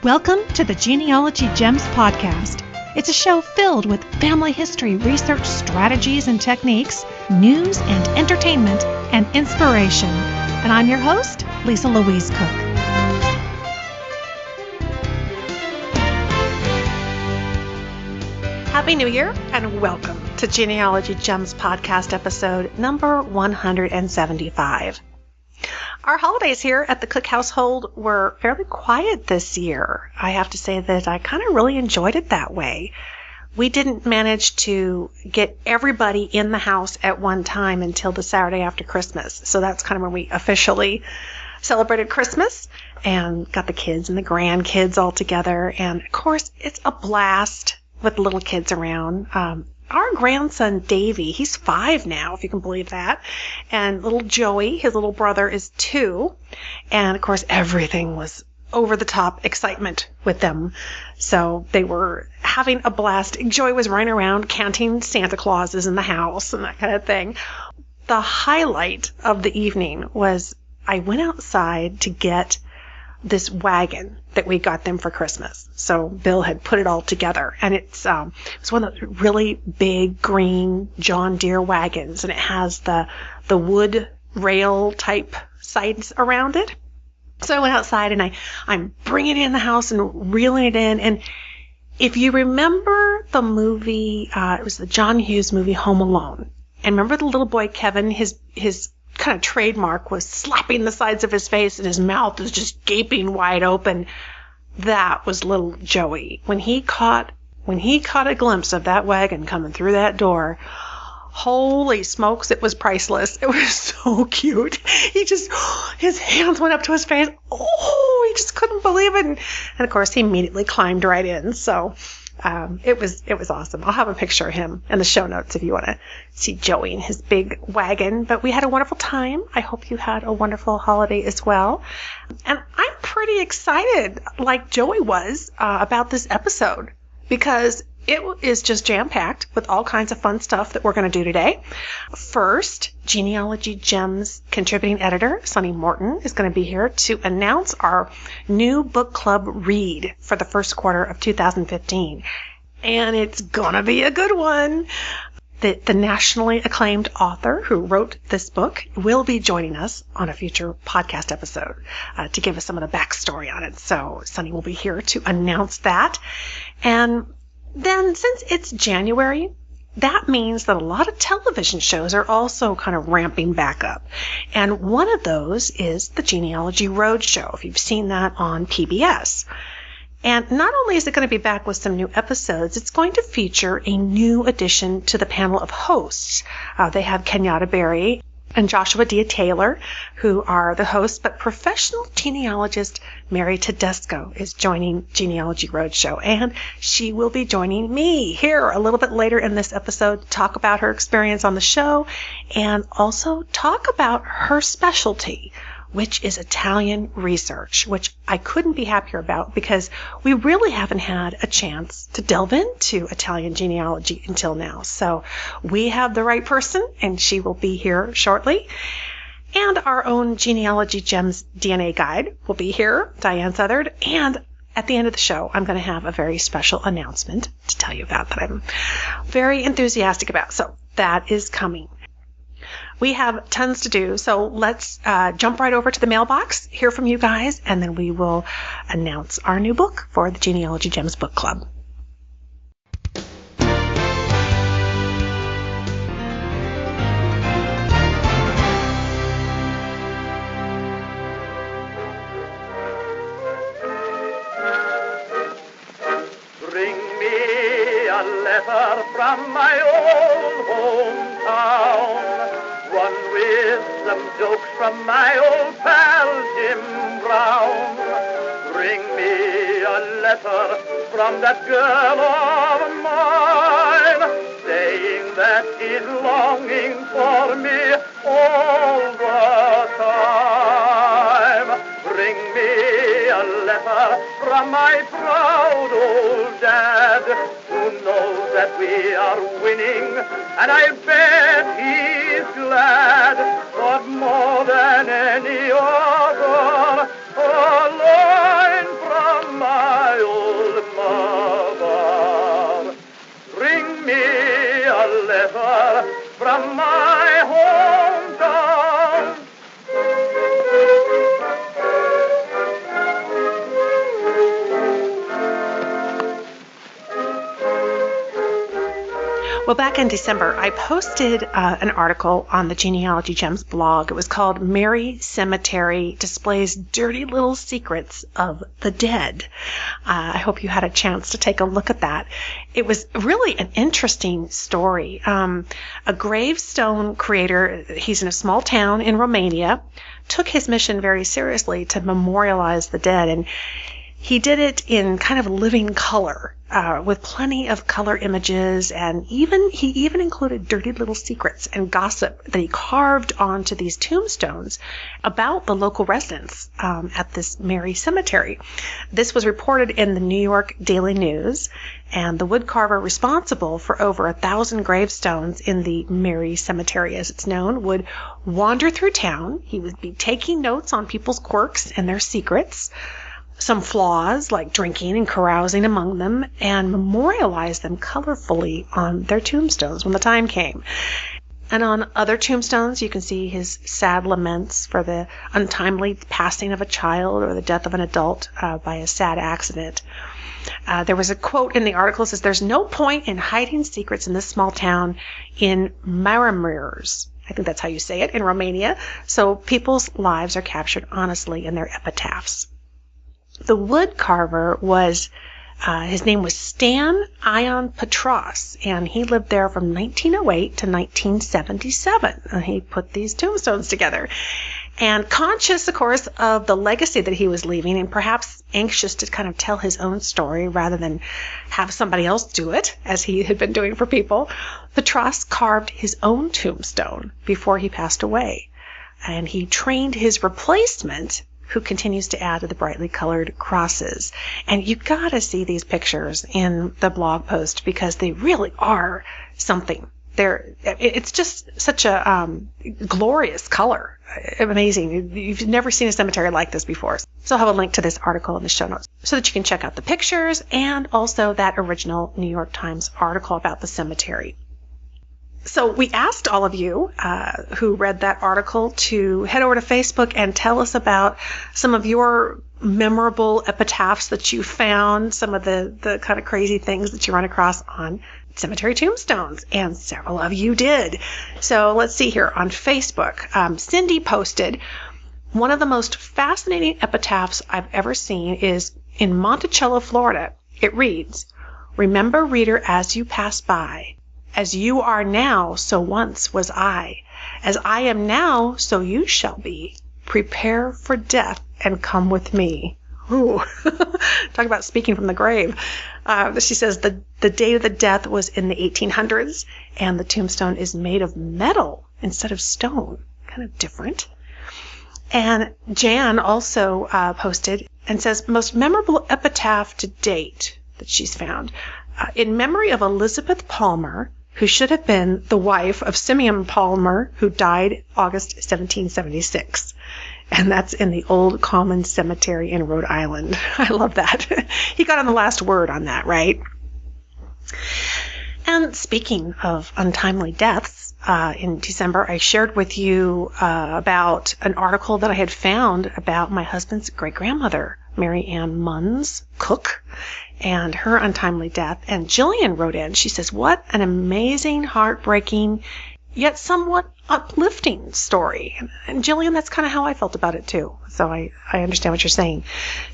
Welcome to the Genealogy Gems podcast. It's a show filled with family history, research, strategies and techniques, news and entertainment, and inspiration. And I'm your host, Louise Cooke. Happy New Year and welcome to Genealogy Gems podcast episode number 175. Our holidays here at the Cooke household were fairly quiet this year. I have to say that I kind of really enjoyed it that way. We didn't manage to get everybody in the house at one time until the Saturday after Christmas. So that's kind of when we officially celebrated Christmas and got the kids and the grandkids all together. And of course, it's a blast with little kids around. Our grandson, Davy, he's 5 now, if you can believe that. And little Joey, his little brother, is 2. And, of course, everything was over-the-top excitement with them. So they were having a blast. Joey was running around counting Santa Clauses in the house and that kind of thing. The highlight of the evening was I went outside to get this wagon that we got them for Christmas. So Bill had put it all together, and it's one of those really big green John Deere wagons, and it has the wood rail type sides around it. So I went outside and I'm bringing it in the house and reeling it in. And if you remember the movie, it was the John Hughes movie Home Alone, and remember the little boy Kevin, his kind of trademark was slapping the sides of his face and his mouth was just gaping wide open. That was little Joey. When he caught a glimpse of that wagon coming through that door, holy smokes, it was priceless. It was so cute. His hands went up to his face. Oh, he just couldn't believe it. And of course, he immediately climbed right in. So it was awesome. I'll have a picture of him in the show notes if you want to see Joey and his big wagon. But we had a wonderful time. I hope you had a wonderful holiday as well. And I'm pretty excited, like Joey was, about this episode because it is just jam-packed with all kinds of fun stuff that we're going to do today. First, Genealogy Gems contributing editor, Sunny Morton, is going to be here to announce our new book club read for the first quarter of 2015. And it's going to be a good one. The nationally acclaimed author who wrote this book will be joining us on a future podcast episode to give us some of the backstory on it. So Sunny will be here to announce that. And then, since it's January, that means that a lot of television shows are also kind of ramping back up. And one of those is the Genealogy Roadshow, if you've seen that on PBS. And not only is it going to be back with some new episodes, it's going to feature a new addition to the panel of hosts. They have Kenyatta Berry and Joshua D. Taylor, who are the hosts, but professional genealogist Mary Tedesco is joining Genealogy Roadshow, and she will be joining me here a little bit later in this episode to talk about her experience on the show and also talk about her specialty, which is Italian research, which I couldn't be happier about because we really haven't had a chance to delve into Italian genealogy until now. So we have the right person, and she will be here shortly. And our own Genealogy Gems DNA guide will be here, Diane Southard. And at the end of the show, I'm going to have a very special announcement to tell you about that I'm very enthusiastic about. So that is coming. We have tons to do, so let's jump right over to the mailbox, hear from you guys, and then we will announce our new book for the Genealogy Gems Book Club. Bring me a letter from my old hometown, one with some jokes from my old pal Jim Brown. Bring me a letter from that girl of mine, saying that she's longing for me all the time. Bring me a letter from my proud old dad, who knows that we are winning, and I bet he's glad. But more than any other, a line from my Well, back in December, I posted an article on the Genealogy Gems blog. It was called Mary Cemetery Displays Dirty Little Secrets of the Dead. I hope you had a chance to take a look at that. It was really an interesting story. A gravestone creator, he's in a small town in Romania, took his mission very seriously to memorialize the dead, and he did it in kind of living color, with plenty of color images, and he even included dirty little secrets and gossip that he carved onto these tombstones about the local residents at this Mary Cemetery. This was reported in the New York Daily News, and the woodcarver responsible for over 1,000 gravestones in the Mary Cemetery, as it's known, would wander through town. He would be taking notes on people's quirks and their secrets, some flaws like drinking and carousing among them, and memorialize them colorfully on their tombstones when the time came. And on other tombstones, you can see his sad laments for the untimely passing of a child or the death of an adult by a sad accident. There was a quote in the article that says, "There's no point in hiding secrets in this small town in Maramureș." I think that's how you say it in Romania. So people's lives are captured honestly in their epitaphs. The wood carver was, his name was Stan Ion Petros, and he lived there from 1908 to 1977. And he put these tombstones together. And conscious, of course, of the legacy that he was leaving, and perhaps anxious to kind of tell his own story rather than have somebody else do it, as he had been doing for people, Petros carved his own tombstone before he passed away. And he trained his replacement, who continues to add to the brightly colored crosses. And you gotta see these pictures in the blog post because they really are something. It's just such a glorious color. Amazing. You've never seen a cemetery like this before. So I'll have a link to this article in the show notes so that you can check out the pictures and also that original New York Times article about the cemetery. So we asked all of you who read that article to head over to Facebook and tell us about some of your memorable epitaphs that you found, some of the kind of crazy things that you run across on cemetery tombstones, and several of you did. So let's see here on Facebook. Cindy posted, "One of the most fascinating epitaphs I've ever seen is in Monticello, Florida. It reads, 'Remember, reader, as you pass by. As you are now, so once was I. As I am now, so you shall be. Prepare for death and come with me.'" Ooh, talk about speaking from the grave. She says the date of the death was in the 1800s, and the tombstone is made of metal instead of stone. Kind of different. And Jan also posted and says, "Most memorable epitaph to date that she's found. In memory of Elizabeth Palmer, who should have been the wife of Simeon Palmer, who died August 1776. And that's in the Old Common Cemetery in Rhode Island." I love that. He got on the last word on that, right? And speaking of untimely deaths, in December I shared with you about an article that I had found about my husband's great-grandmother, Mary Ann Munns Cooke, and her untimely death. And Jillian wrote in, she says, "What an amazing, heartbreaking, yet somewhat uplifting story." And Jillian, that's kind of how I felt about it too. So I understand what you're saying.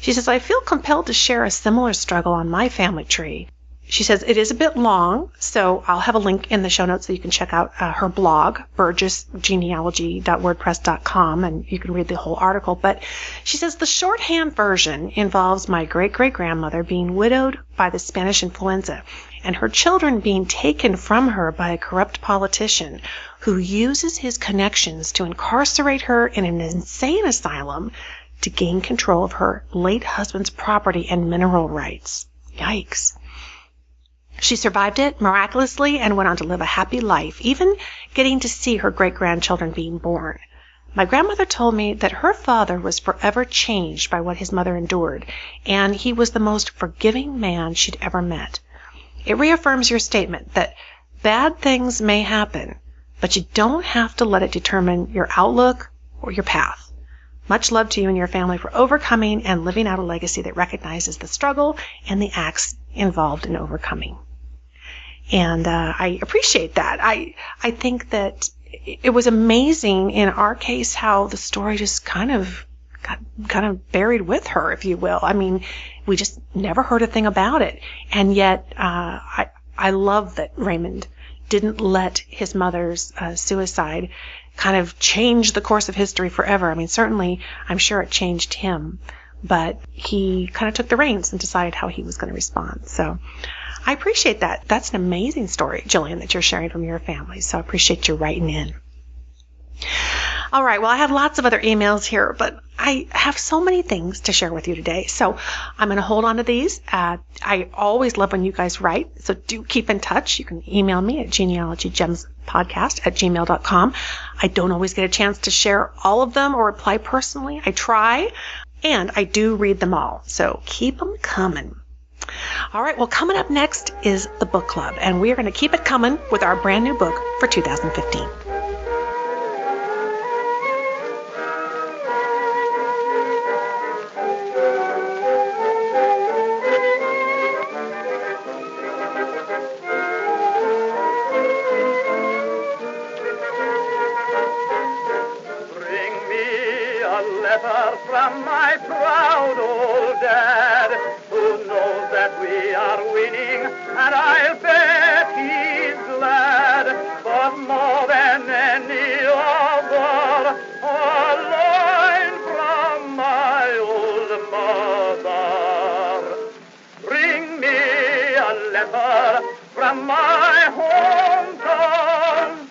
She says, "I feel compelled to share a similar struggle on my family tree." She says, "It is a bit long, so I'll have a link in the show notes so you can check out her blog, burgessgenealogy.wordpress.com, and you can read the whole article." But she says, "The shorthand version involves my great-great-grandmother being widowed by the Spanish influenza and her children being taken from her by a corrupt politician who uses his connections to incarcerate her in an insane asylum to gain control of her late husband's property and mineral rights." Yikes. She survived it miraculously and went on to live a happy life, even getting to see her great-grandchildren being born. My grandmother told me that her father was forever changed by what his mother endured, and he was the most forgiving man she'd ever met. It reaffirms your statement that bad things may happen, but you don't have to let it determine your outlook or your path. Much love to you and your family for overcoming and living out a legacy that recognizes the struggle and the acts involved in overcoming. And I appreciate that. I think that it was amazing in our case how the story just kind of got buried with her, if you will. I mean, we just never heard a thing about it. And yet, I love that Raymond didn't let his mother's suicide kind of change the course of history forever. I mean, certainly, I'm sure it changed him, but he kind of took the reins and decided how he was going to respond. So I appreciate that. That's an amazing story, Jillian, that you're sharing from your family. So I appreciate you writing in. All right. Well, I have lots of other emails here, but I have so many things to share with you today. So I'm going to hold on to these. I always love when you guys write. So do keep in touch. You can email me at genealogygemspodcast@gmail.com. I don't always get a chance to share all of them or reply personally. I try, and I do read them all. So keep them coming. All right. Well, coming up next is the book club, and we are going to keep it coming with our brand new book for 2015. From my proud old dad, who knows that we are winning, and I'll bet he's glad. But more than any other, a line from my old mother. Bring me a letter from my hometown.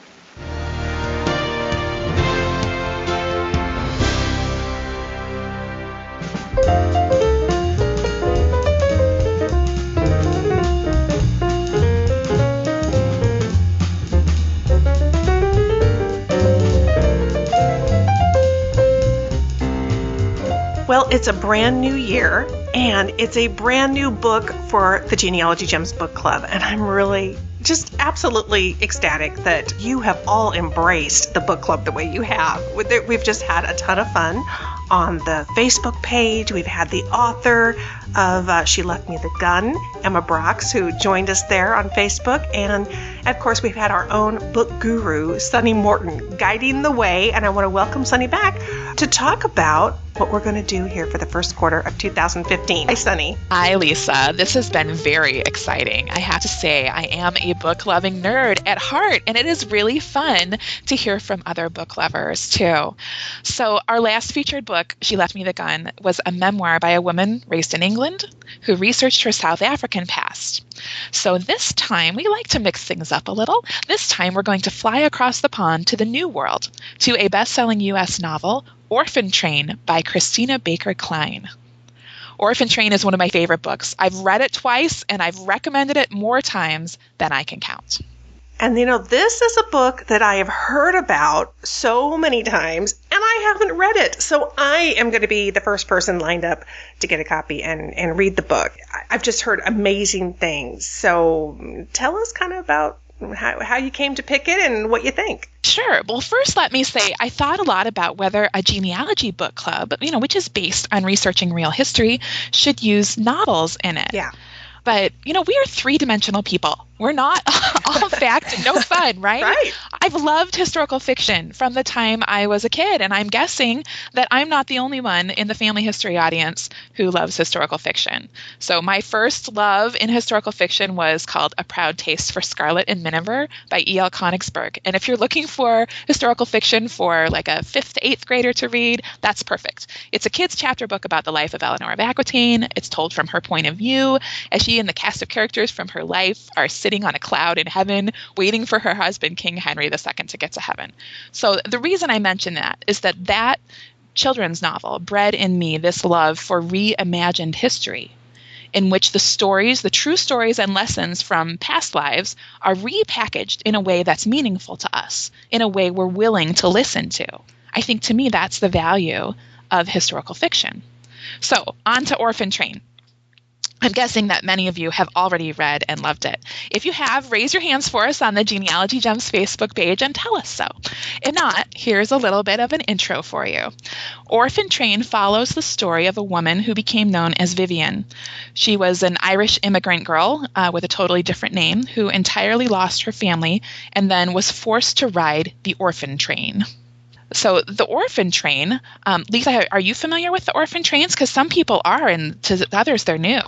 Well, it's a brand new year, and it's a brand new book for the Genealogy Gems Book Club, and I'm really just absolutely ecstatic that you have all embraced the book club the way you have. We've just had a ton of fun on the Facebook page. We've had the author of She Left Me the Gun, Emma Brox, who joined us there on Facebook. And, of course, we've had our own book guru, Sunny Morton, guiding the way. And I want to welcome Sunny back to talk about what we're going to do here for the first quarter of 2015. Hi, Sunny. Hi, Lisa. This has been very exciting. I have to say, I am a book-loving nerd at heart, and it is really fun to hear from other book lovers, too. So our last featured book, She Left Me the Gun, was a memoir by a woman raised in England who researched her South African past. So this time, we like to mix things up a little. This time, we're going to fly across the pond to the New World, to a best-selling U.S. novel, Orphan Train by Christina Baker Klein. Orphan Train is one of my favorite books. I've read it twice, and I've recommended it more times than I can count. And, this is a book that I have heard about so many times, and I haven't read it. So I am going to be the first person lined up to get a copy and read the book. I've just heard amazing things. So tell us kind of about how you came to pick it and what you think. Sure. Well, first, let me say I thought a lot about whether a genealogy book club, which is based on researching real history, should use novels in it. Yeah. But, we are three-dimensional people. We're not all fact and no fun, right? Right. I've loved historical fiction from the time I was a kid, and I'm guessing that I'm not the only one in the family history audience who loves historical fiction. So my first love in historical fiction was called A Proud Taste for Scarlet and Miniver by E.L. Konigsberg. And if you're looking for historical fiction for like a 5th to 8th grader to read, that's perfect. It's a kid's chapter book about the life of Eleanor of Aquitaine. It's told from her point of view as she and the cast of characters from her life are sitting on a cloud in heaven, waiting for her husband, King Henry II, to get to heaven. So the reason I mention that is that children's novel bred in me this love for reimagined history, in which the true stories and lessons from past lives are repackaged in a way that's meaningful to us, in a way we're willing to listen to. I think to me that's the value of historical fiction. So on to Orphan Train. I'm guessing that many of you have already read and loved it. If you have, raise your hands for us on the Genealogy Gems Facebook page and tell us so. If not, here's a little bit of an intro for you. Orphan Train follows the story of a woman who became known as Vivian. She was an Irish immigrant girl with a totally different name who entirely lost her family and then was forced to ride the orphan train. So the orphan train, Lisa, are you familiar with the orphan trains? Because some people are, and to others they're new.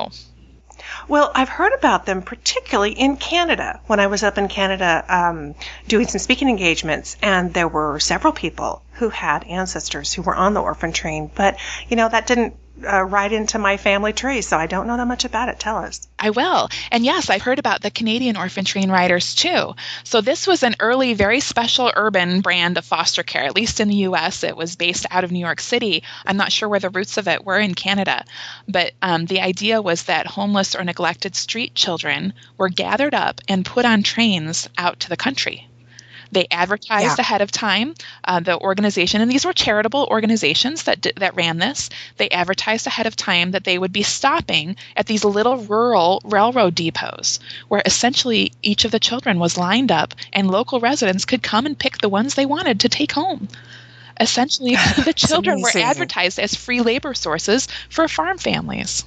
Well, I've heard about them, particularly in Canada. When I was up in Canada doing some speaking engagements, and there were several people who had ancestors who were on the orphan train. But, that didn't ride into my family tree, so I don't know that much about it. Tell us. I will. And yes, I've heard about the Canadian orphan train riders too. So this was an early, very special urban brand of foster care. At least in the U.S., it was based out of New York City. I'm not sure where the roots of it were in Canada. But the idea was that homeless or neglected street children were gathered up and put on trains out to the country. They advertised ahead of time, the organization, and these were charitable organizations that ran this. They advertised ahead of time that they would be stopping at these little rural railroad depots where essentially each of the children was lined up and local residents could come and pick the ones they wanted to take home. Essentially, the children were advertised as free labor sources for farm families.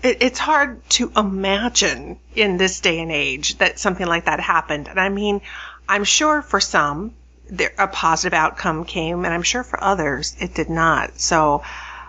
It's hard to imagine in this day and age that something like that happened. And I mean, I'm sure for some, a positive outcome came, and I'm sure for others it did not. So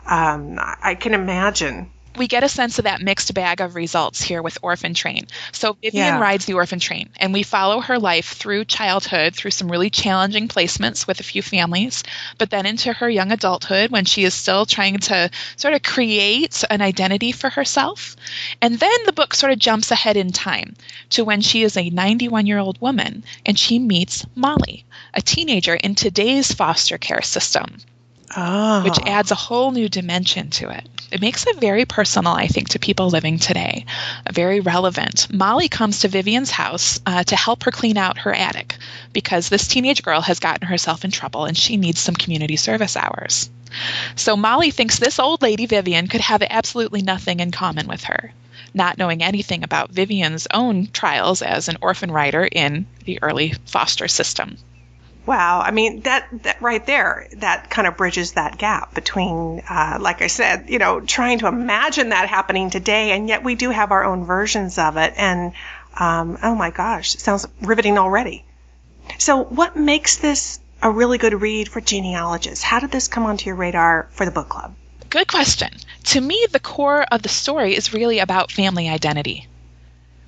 I can imagine. We get a sense of that mixed bag of results here with Orphan Train. So Vivian rides the Orphan Train, and we follow her life through childhood, through some really challenging placements with a few families, but then into her young adulthood when she is still trying to sort of create an identity for herself. And then the book sort of jumps ahead in time to when she is a 91-year-old woman, and she meets Molly, a teenager in today's foster care system. Which adds a whole new dimension to it. It makes it very personal, I think, to people living today, very relevant. Molly comes to Vivian's house to help her clean out her attic because this teenage girl has gotten herself in trouble and she needs some community service hours. So Molly thinks this old lady, Vivian, could have absolutely nothing in common with her, not knowing anything about Vivian's own trials as an orphan rider in the early foster system. Wow. I mean, that right there, that kind of bridges that gap between, like I said, trying to imagine that happening today, and yet we do have our own versions of it. And, oh my gosh, it sounds riveting already. So what makes this a really good read for genealogists? How did this come onto your radar for the book club? Good question. To me, the core of the story is really about family identity,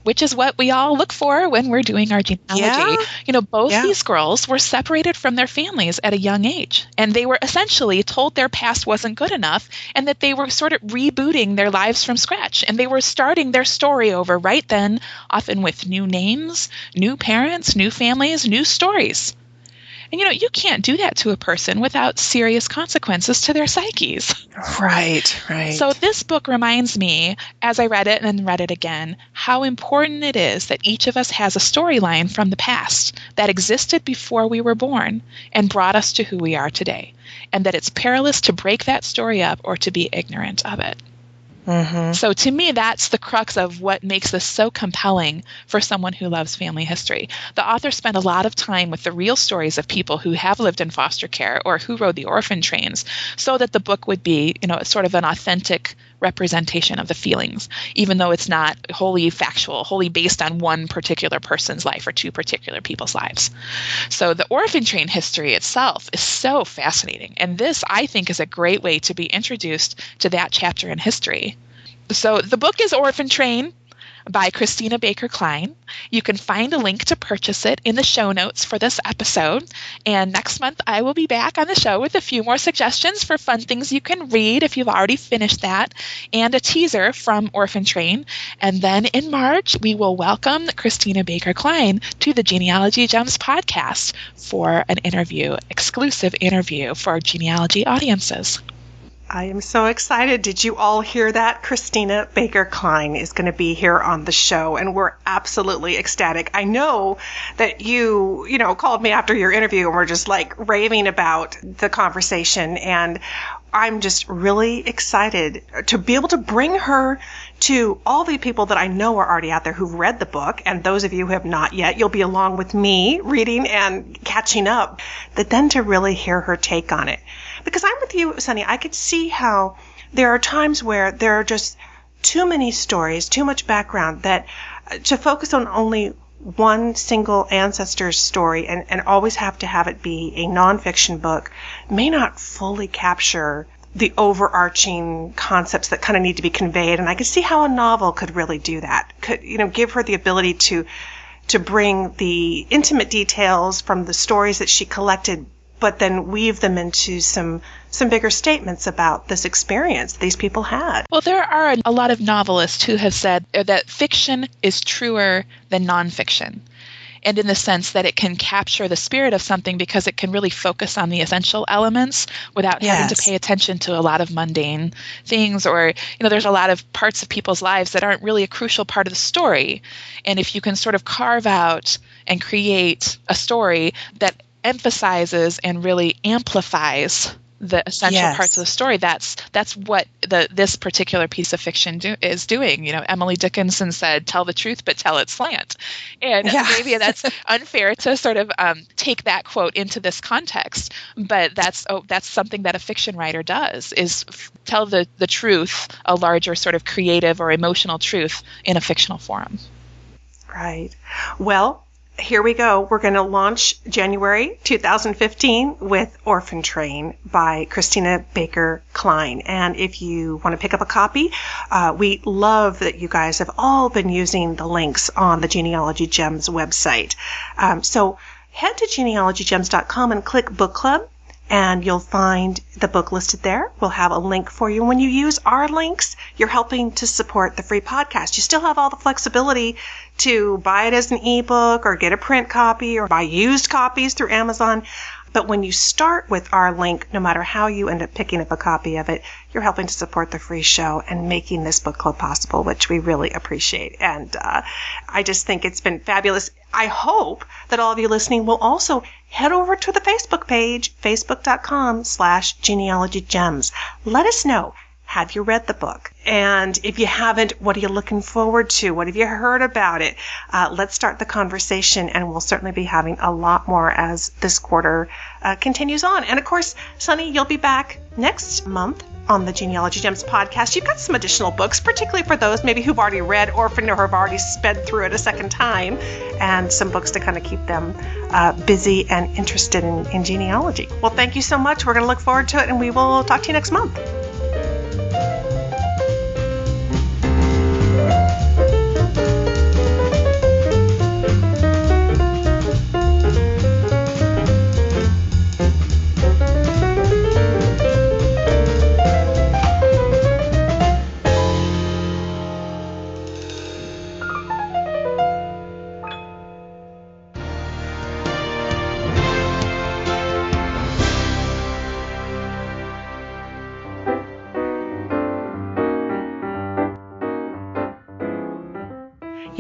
which is what we all look for when we're doing our genealogy. Both these girls were separated from their families at a young age, and they were essentially told their past wasn't good enough and that they were sort of rebooting their lives from scratch, and they were starting their story over right then, often with new names, new parents, new families, new stories. And, you can't do that to a person without serious consequences to their psyches. Right. So this book reminds me, as I read it and then read it again, how important it is that each of us has a storyline from the past that existed before we were born and brought us to who we are today, and that it's perilous to break that story up or to be ignorant of it. Mm-hmm. So to me, that's the crux of what makes this so compelling for someone who loves family history. The author spent a lot of time with the real stories of people who have lived in foster care or who rode the orphan trains so that the book would be, sort of an authentic representation of the feelings, even though it's not wholly factual, wholly based on one particular person's life or two particular people's lives. So the orphan train history itself is so fascinating. And this, I think, is a great way to be introduced to that chapter in history. So the book is Orphan Train by Christina Baker Klein. You can find a link to purchase it in the show notes for this episode. And next month, I will be back on the show with a few more suggestions for fun things you can read if you've already finished that, and a teaser from Orphan Train. And then in March, we will welcome Christina Baker Klein to the Genealogy Gems podcast for an exclusive interview for genealogy audiences. I am so excited. Did you all hear that? Christina Baker Klein is going to be here on the show, and we're absolutely ecstatic. I know that you called me after your interview and were just like raving about the conversation, and I'm just really excited to be able to bring her to all the people that I know are already out there who've read the book, and those of you who have not yet, you'll be along with me reading and catching up, but then to really hear her take on it. Because I'm with you, Sunny, I could see how there are times where there are just too many stories, too much background, that to focus on only one single ancestor's story and always have to have it be a nonfiction book may not fully capture the overarching concepts that kind of need to be conveyed. And I could see how a novel could really do that. Could, give her the ability to bring the intimate details from the stories that she collected, but then weave them into some bigger statements about this experience these people had. Well, there are a lot of novelists who have said that fiction is truer than nonfiction, and in the sense that it can capture the spirit of something because it can really focus on the essential elements without having to pay attention to a lot of mundane things, or, there's a lot of parts of people's lives that aren't really a crucial part of the story. And if you can sort of carve out and create a story that emphasizes and really amplifies the essential parts of the story, that's what this particular piece of fiction is doing. Emily Dickinson said, "Tell the truth, but tell it slant." And maybe that's unfair to sort of take that quote into this context, but that's something that a fiction writer does, is tell the truth, a larger sort of creative or emotional truth in a fictional form. Right. Well, here we go. We're going to launch January 2015 with Orphan Train by Christina Baker Klein. And if you want to pick up a copy, we love that you guys have all been using the links on the Genealogy Gems website. So head to genealogygems.com and click Book Club, and you'll find the book listed there. We'll have a link for you. When you use our links, you're helping to support the free podcast. You still have all the flexibility to buy it as an ebook or get a print copy or buy used copies through Amazon. But when you start with our link, no matter how you end up picking up a copy of it, you're helping to support the free show and making this book club possible, which we really appreciate. And I just think it's been fabulous. I hope that all of you listening will also head over to the Facebook page, facebook.com/genealogygems. Let us know. Have you read the book? And if you haven't, what are you looking forward to? What have you heard about it? Let's start the conversation, and we'll certainly be having a lot more as this quarter continues on. And of course, Sunny, you'll be back next month on the Genealogy Gems podcast. You've got some additional books, particularly for those maybe who've already read Orphan or have already sped through it a second time, and some books to kind of keep them busy and interested in genealogy. Well, thank you so much. We're going to look forward to it, and we will talk to you next month.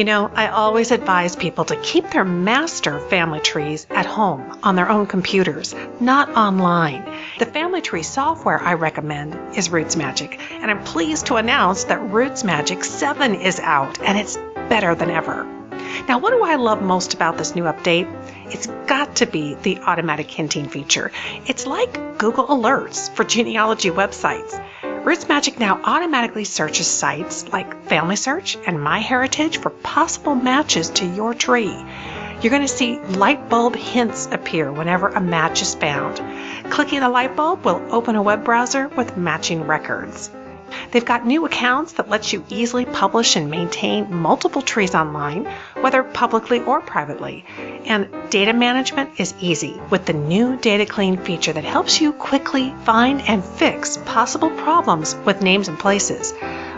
I always advise people to keep their master family trees at home on their own computers, not online. The family tree software I recommend is RootsMagic, and I'm pleased to announce that RootsMagic 7 is out, and it's better than ever. Now, what do I love most about this new update? It's got to be the automatic hinting feature. It's like Google Alerts for genealogy websites. RootsMagic now automatically searches sites like Family Search and MyHeritage for possible matches to your tree. You're going to see light bulb hints appear whenever a match is found. Clicking a light bulb will open a web browser with matching records. They've got new accounts that let you easily publish and maintain multiple trees online, whether publicly or privately. And data management is easy with the new Data Clean feature that helps you quickly find and fix possible problems with names and places.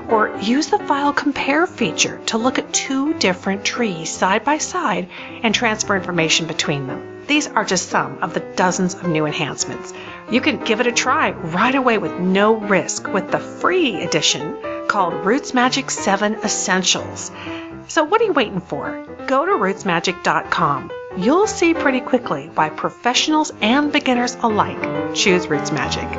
Or use the File Compare feature to look at two different trees side by side and transfer information between them. These are just some of the dozens of new enhancements. You can give it a try right away with no risk with the free edition called RootsMagic 7 Essentials. So what are you waiting for? Go to rootsmagic.com. You'll see pretty quickly why professionals and beginners alike choose RootsMagic.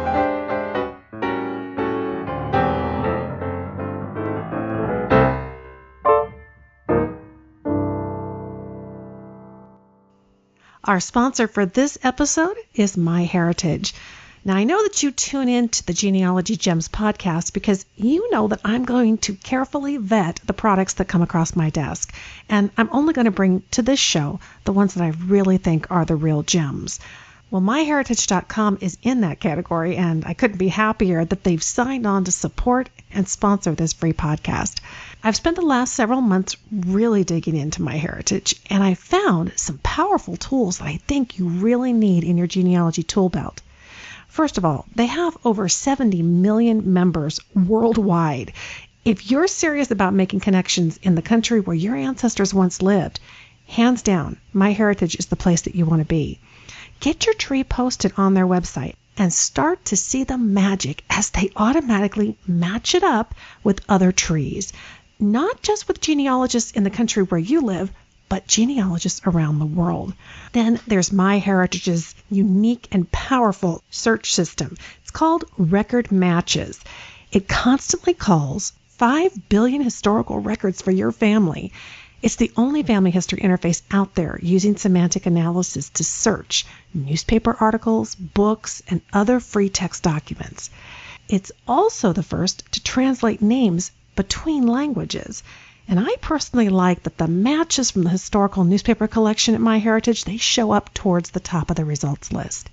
Our sponsor for this episode is MyHeritage. Now, I know that you tune in to the Genealogy Gems podcast because you know that I'm going to carefully vet the products that come across my desk. And I'm only going to bring to this show the ones that I really think are the real gems. Well, MyHeritage.com is in that category, and I couldn't be happier that they've signed on to support and sponsor this free podcast. I've spent the last several months really digging into MyHeritage, and I found some powerful tools that I think you really need in your genealogy tool belt. First of all, they have over 70 million members worldwide. If you're serious about making connections in the country where your ancestors once lived, hands down, MyHeritage is the place that you want to be. Get your tree posted on their website and start to see the magic as they automatically match it up with other trees. Not just with genealogists in the country where you live, but genealogists around the world. Then there's MyHeritage's unique and powerful search system. It's called Record Matches. It constantly calls 5 billion historical records for your family. It's the only family history interface out there using semantic analysis to search newspaper articles, books, and other free text documents. It's also the first to translate names between languages. And I personally like that the matches from the historical newspaper collection at MyHeritage, they show up towards the top of the results list.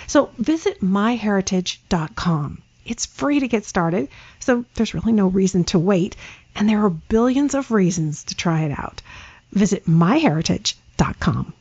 So visit myheritage.com. It's free to get started, so there's really no reason to wait, and there are billions of reasons to try it out. Visit myheritage.com.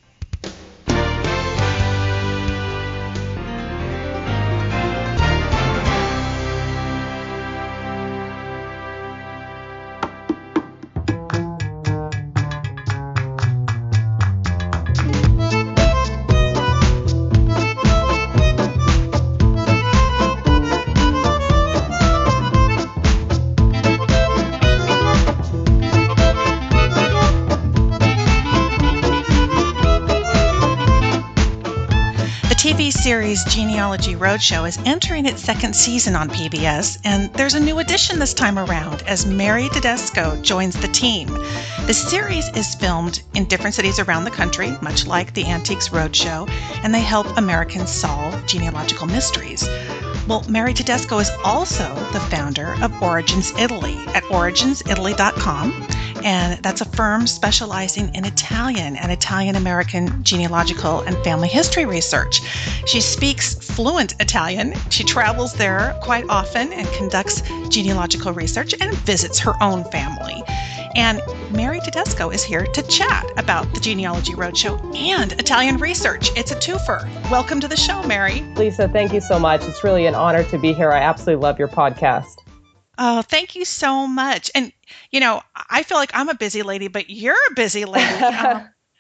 TV series Genealogy Roadshow is entering its second season on PBS, and there's a new addition this time around as Mary Tedesco joins the team. The series is filmed in different cities around the country, much like the Antiques Roadshow, and they help Americans solve genealogical mysteries. Well, Mary Tedesco is also the founder of Origins Italy at originsitaly.com. And that's a firm specializing in Italian and Italian-American genealogical and family history research. She speaks fluent Italian. She travels there quite often and conducts genealogical research and visits her own family. And Mary Tedesco is here to chat about the Genealogy Roadshow and Italian research. It's a twofer. Welcome to the show, Mary. Lisa, thank you so much. It's really an honor to be here. I absolutely love your podcast. Oh, thank you so much. And, you know, I feel like I'm a busy lady, but you're a busy lady.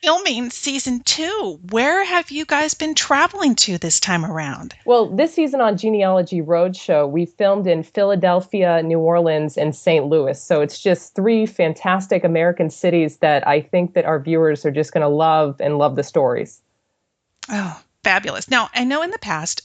Filming season 2. Where have you guys been traveling to this time around? Well, this season on Genealogy Roadshow, we filmed in Philadelphia, New Orleans, and St. Louis. So it's just 3 fantastic American cities that I think that our viewers are just going to love and love the stories. Oh, fabulous. Now, I know in the past,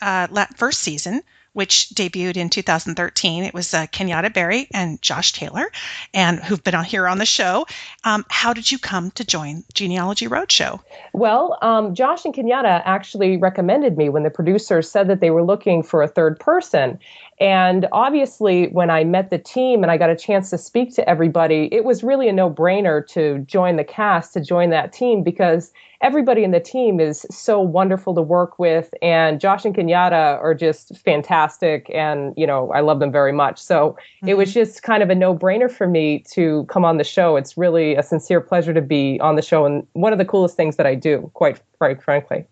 first season, which debuted in 2013. It was Kenyatta Berry and Josh Taylor, and who've been here on the show. How did you come to join Genealogy Roadshow? Well, Josh and Kenyatta actually recommended me when the producers said that they were looking for a third person. And obviously, when I met the team and I got a chance to speak to everybody, it was really a no-brainer to join the cast, to join that team, because everybody in the team is so wonderful to work with. And Josh and Kenyatta are just fantastic. And, you know, I love them very much. So It was just kind of a no-brainer for me to come on the show. It's really a sincere pleasure to be on the show. And one of the coolest things that I do, quite frankly.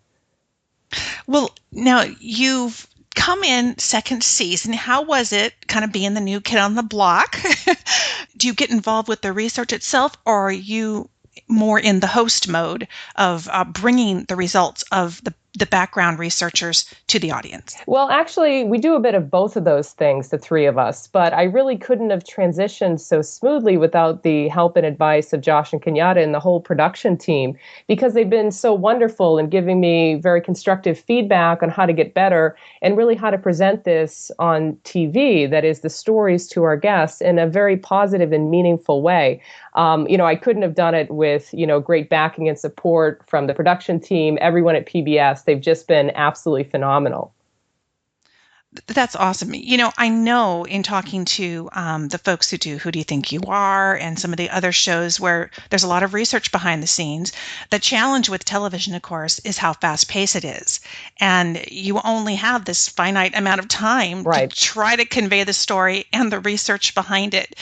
Well, now you've come in second season. How was it kind of being the new kid on the block? Do you get involved with the research itself, or are you more in the host mode of bringing the results of the background researchers to the audience? Well, actually, we do a bit of both of those things, the 3 of us, but I really couldn't have transitioned so smoothly without the help and advice of Josh and Kenyatta and the whole production team, because they've been so wonderful in giving me very constructive feedback on how to get better and really how to present this on TV, that is the stories to our guests, in a very positive and meaningful way. I couldn't have done it with, great backing and support from the production team, everyone at PBS. They've just been absolutely phenomenal. That's awesome. I know in talking to the folks who do Who Do You Think You Are and some of the other shows where there's a lot of research behind the scenes, the challenge with television, of course, is how fast paced it is. And you only have this finite amount of time to try to convey the story and the research behind it.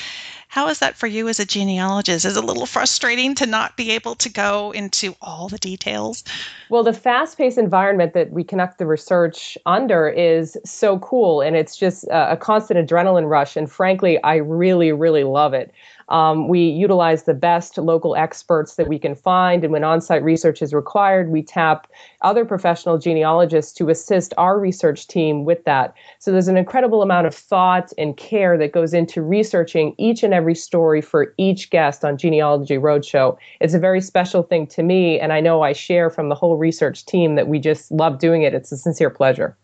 How is that for you as a genealogist? Is it a little frustrating to not be able to go into all the details? Well, the fast-paced environment that we conduct the research under is so cool, and it's just a constant adrenaline rush. And frankly, I really, really love it. We utilize the best local experts that we can find, and when on-site research is required, we tap other professional genealogists to assist our research team with that. So there's an incredible amount of thought and care that goes into researching each and every story for each guest on Genealogy Roadshow. It's a very special thing to me, and I know I share from the whole research team that we just love doing it. It's a sincere pleasure.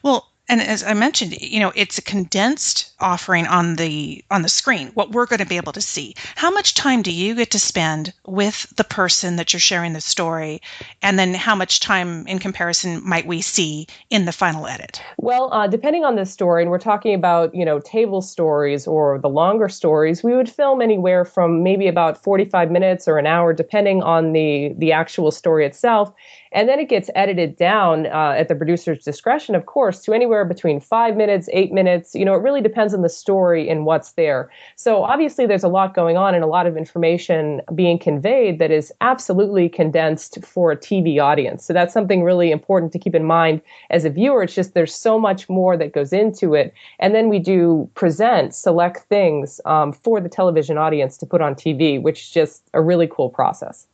Well, and as I mentioned, it's a condensed offering on the screen, what we're going to be able to see. How much time do you get to spend with the person that you're sharing the story? And then how much time in comparison might we see in the final edit? Well, depending on the story, and we're talking about, table stories or the longer stories, we would film anywhere from maybe about 45 minutes or an hour, depending on the actual story itself. And then it gets edited down at the producer's discretion, of course, to anywhere between 5 minutes, 8 minutes. It really depends on the story and what's there. So obviously there's a lot going on and a lot of information being conveyed that is absolutely condensed for a TV audience. So that's something really important to keep in mind as a viewer. It's just there's so much more that goes into it. And then we do present select things for the television audience to put on TV, which is just a really cool process.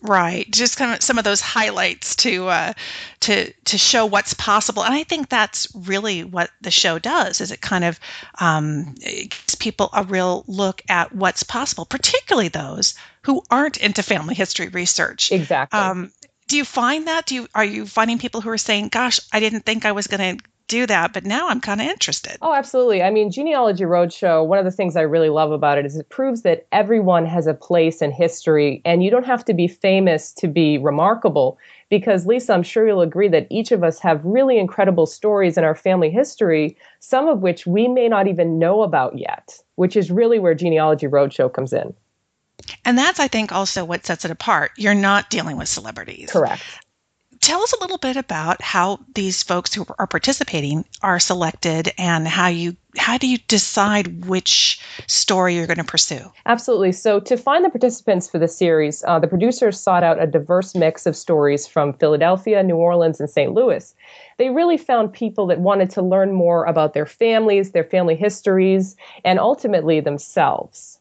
Right. Just kind of some of those highlights to show what's possible. And I think that's really what the show does, is it kind of it gives people a real look at what's possible, particularly those who aren't into family history research. Exactly. Do you find that? Are you finding people who are saying, gosh, I didn't think I was going to do that, but now I'm kind of interested? Oh, absolutely. I mean, Genealogy Roadshow, one of the things I really love about it is it proves that everyone has a place in history, and you don't have to be famous to be remarkable. Because, Lisa, I'm sure you'll agree that each of us have really incredible stories in our family history, some of which we may not even know about yet, which is really where Genealogy Roadshow comes in. And that's, I think, also what sets it apart. You're not dealing with celebrities. Correct. Tell us a little bit about how these folks who are participating are selected, and how do you decide which story you're going to pursue? Absolutely. So to find the participants for the series, the producers sought out a diverse mix of stories from Philadelphia, New Orleans, and St. Louis. They really found people that wanted to learn more about their families, their family histories, and ultimately themselves.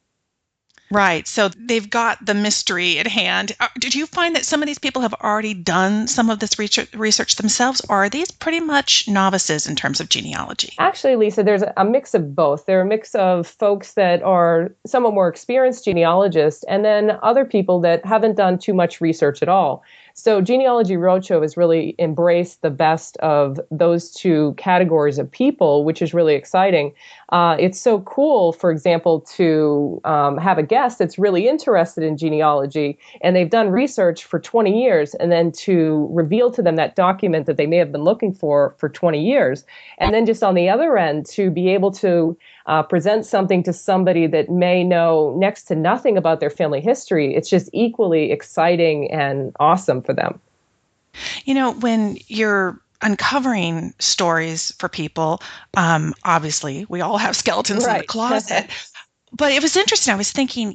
Right. So they've got the mystery at hand. Did you find that some of these people have already done some of this research themselves, or are these pretty much novices in terms of genealogy? Actually, Lisa, there's a mix of both. There are a mix of folks that are somewhat more experienced genealogists, and then other people that haven't done too much research at all. So Genealogy Roadshow has really embraced the best of those two categories of people, which is really exciting. It's so cool, for example, to have a guest that's really interested in genealogy, and they've done research for 20 years, and then to reveal to them that document that they may have been looking for 20 years. And then just on the other end, to be able to present something to somebody that may know next to nothing about their family history, it's just equally exciting and awesome for them. When you're uncovering stories for people, obviously we all have skeletons in the closet, but it was interesting. I was thinking,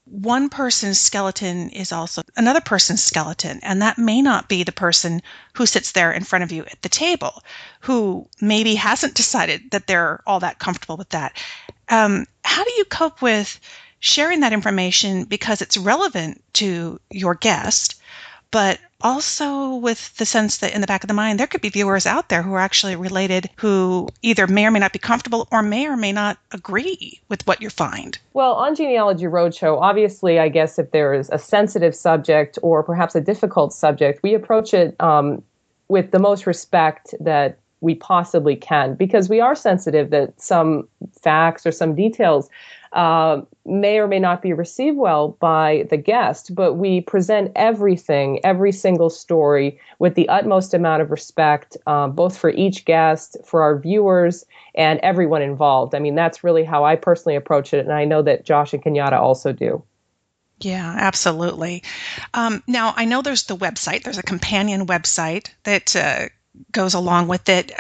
one person's skeleton is also another person's skeleton, and that may not be the person who sits there in front of you at the table, who maybe hasn't decided that they're all that comfortable with that. How do you cope with sharing that information because it's relevant to your guest, but also with the sense that in the back of the mind, there could be viewers out there who are actually related, who either may or may not be comfortable or may not agree with what you find? Well, on Genealogy Roadshow, obviously, I guess if there is a sensitive subject or perhaps a difficult subject, we approach it with the most respect that we possibly can, because we are sensitive that some facts or some details may or may not be received well by the guest, but we present everything, every single story with the utmost amount of respect, both for each guest, for our viewers, and everyone involved. I mean, that's really how I personally approach it, and I know that Josh and Kenyatta also do. Yeah, absolutely. Now, I know there's the website. There's a companion website that goes along with it.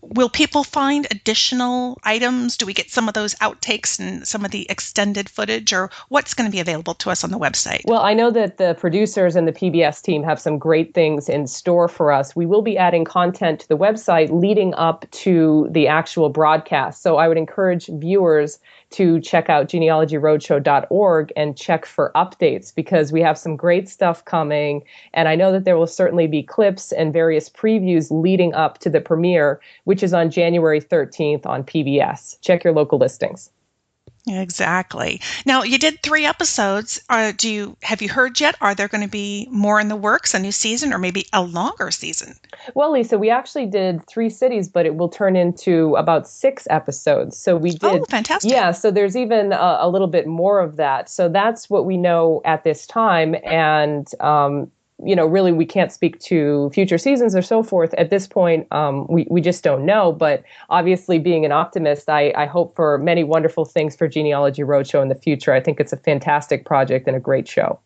Will people find additional items? Do we get some of those outtakes and some of the extended footage, or what's going to be available to us on the website? Well, I know that the producers and the PBS team have some great things in store for us. We will be adding content to the website leading up to the actual broadcast. So I would encourage viewers to check out genealogyroadshow.org and check for updates, because we have some great stuff coming. And I know that there will certainly be clips and various previews leading up to the premiere, which is on January 13th on PBS. Check your local listings. Exactly. Now, you did 3 episodes. Have you heard yet? Are there going to be more in the works, a new season, or maybe a longer season? Well, Lisa, we actually did 3 cities, but it will turn into about 6 episodes. So we did. Oh, fantastic. Yeah, so there's even a little bit more of that. So that's what we know at this time. And, really, we can't speak to future seasons or so forth. At this point, we just don't know. But obviously, being an optimist, I hope for many wonderful things for Genealogy Roadshow in the future. I think it's a fantastic project and a great show.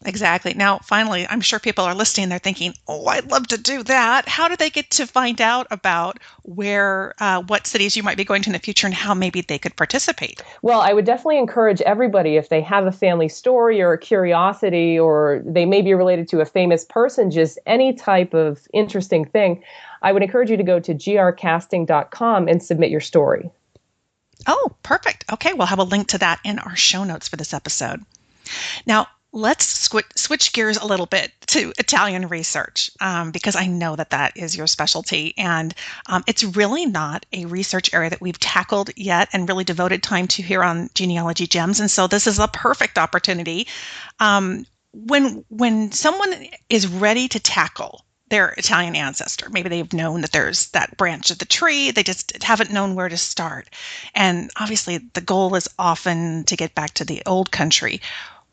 Exactly. Now, finally, I'm sure people are listening. They're thinking, oh, I'd love to do that. How do they get to find out about what cities you might be going to in the future and how maybe they could participate? Well, I would definitely encourage everybody, if they have a family story or a curiosity, or they may be related to a famous person, just any type of interesting thing, I would encourage you to go to grcasting.com and submit your story. Oh, perfect. Okay, we'll have a link to that in our show notes for this episode. Now, let's switch gears a little bit to Italian research, because I know that is your specialty, and it's really not a research area that we've tackled yet and really devoted time to here on Genealogy Gems, and so this is a perfect opportunity. When someone is ready to tackle their Italian ancestor, maybe they've known that there's that branch of the tree, they just haven't known where to start, and obviously the goal is often to get back to the old country.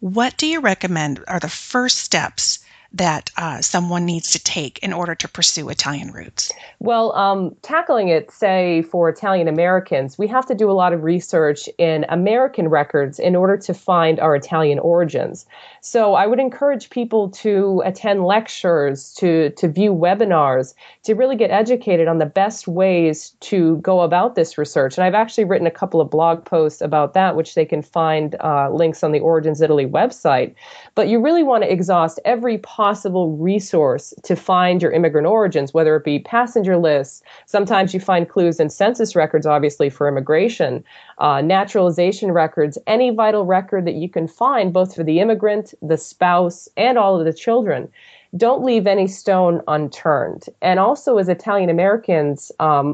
What do you recommend are the first steps that someone needs to take in order to pursue Italian roots? Well, tackling it, say, for Italian Americans, we have to do a lot of research in American records in order to find our Italian origins. So I would encourage people to attend lectures, to view webinars, to really get educated on the best ways to go about this research. And I've actually written a couple of blog posts about that, which they can find links on the Origins Italy website. But you really want to exhaust every possible resource to find your immigrant origins, whether it be passenger lists. Sometimes you find clues in census records, obviously, for immigration, naturalization records, any vital record that you can find, both for the immigrant, the spouse, and all of the children. Don't leave any stone unturned. And also, as Italian Americans,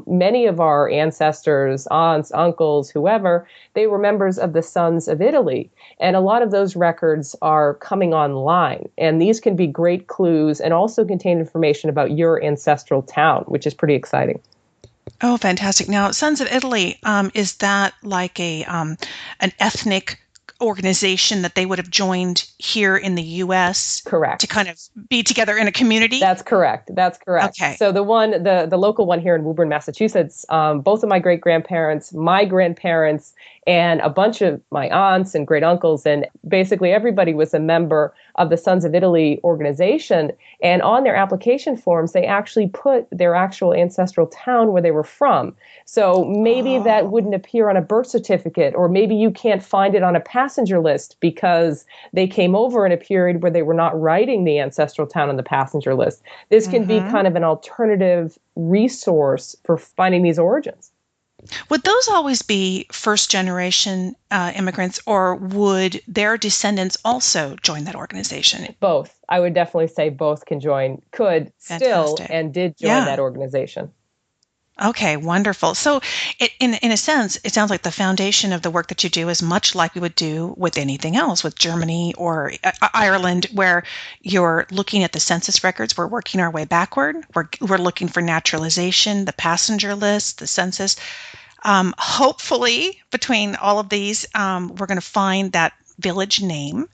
many of our ancestors, aunts, uncles, whoever, they were members of the Sons of Italy. And a lot of those records are coming online. And these can be great clues and also contain information about your ancestral town, which is pretty exciting. Oh, fantastic. Now, Sons of Italy, is that like an ethnic organization that they would have joined here in the U.S. Correct. To kind of be together in a community? That's correct. Okay. So the local one here in Woburn, Massachusetts, both of my great-grandparents, my grandparents, and a bunch of my aunts and great uncles, and basically everybody was a member of the Sons of Italy organization. And on their application forms, they actually put their actual ancestral town where they were from. So maybe that wouldn't appear on a birth certificate, or maybe you can't find it on a passenger list because they came over in a period where they were not writing the ancestral town on the passenger list. This can be kind of an alternative resource for finding these origins. Would those always be first-generation immigrants, or would their descendants also join that organization? Both. I would definitely say both could Fantastic. Still, and did join that organization. Okay, wonderful. So in a sense, it sounds like the foundation of the work that you do is much like we would do with anything else, with Germany or Ireland, where you're looking at the census records. We're working our way backward. We're looking for naturalization, the passenger list, the census. Hopefully, between all of these, we're going to find that village name.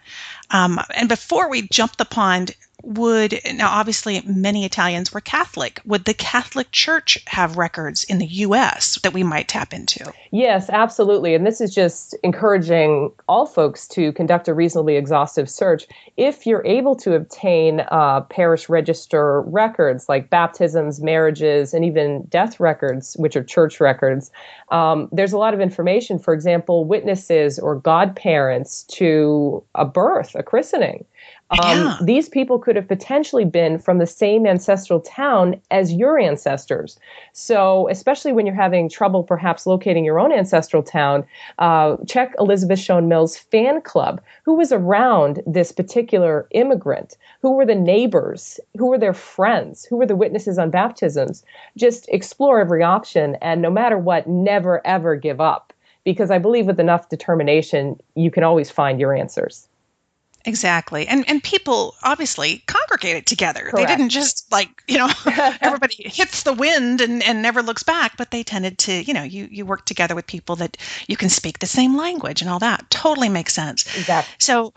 And before we jump the pond, now obviously many Italians were Catholic. Would the Catholic Church have records in the U.S. that we might tap into? Yes, absolutely. And this is just encouraging all folks to conduct a reasonably exhaustive search. If you're able to obtain parish register records like baptisms, marriages, and even death records, which are church records, there's a lot of information. For example, witnesses or godparents to a birth, a christening. These people could have potentially been from the same ancestral town as your ancestors. So especially when you're having trouble perhaps locating your own ancestral town, check Elizabeth Shown Mills' fan club. Who was around this particular immigrant? Who were the neighbors? Who were their friends? Who were the witnesses on baptisms? Just explore every option, and no matter what, never, ever give up. Because I believe with enough determination, you can always find your answers. Exactly. And people obviously congregated together. Correct. They didn't just everybody hits the wind and never looks back, but they tended to, you work together with people that you can speak the same language and all that. Totally makes sense. Exactly. So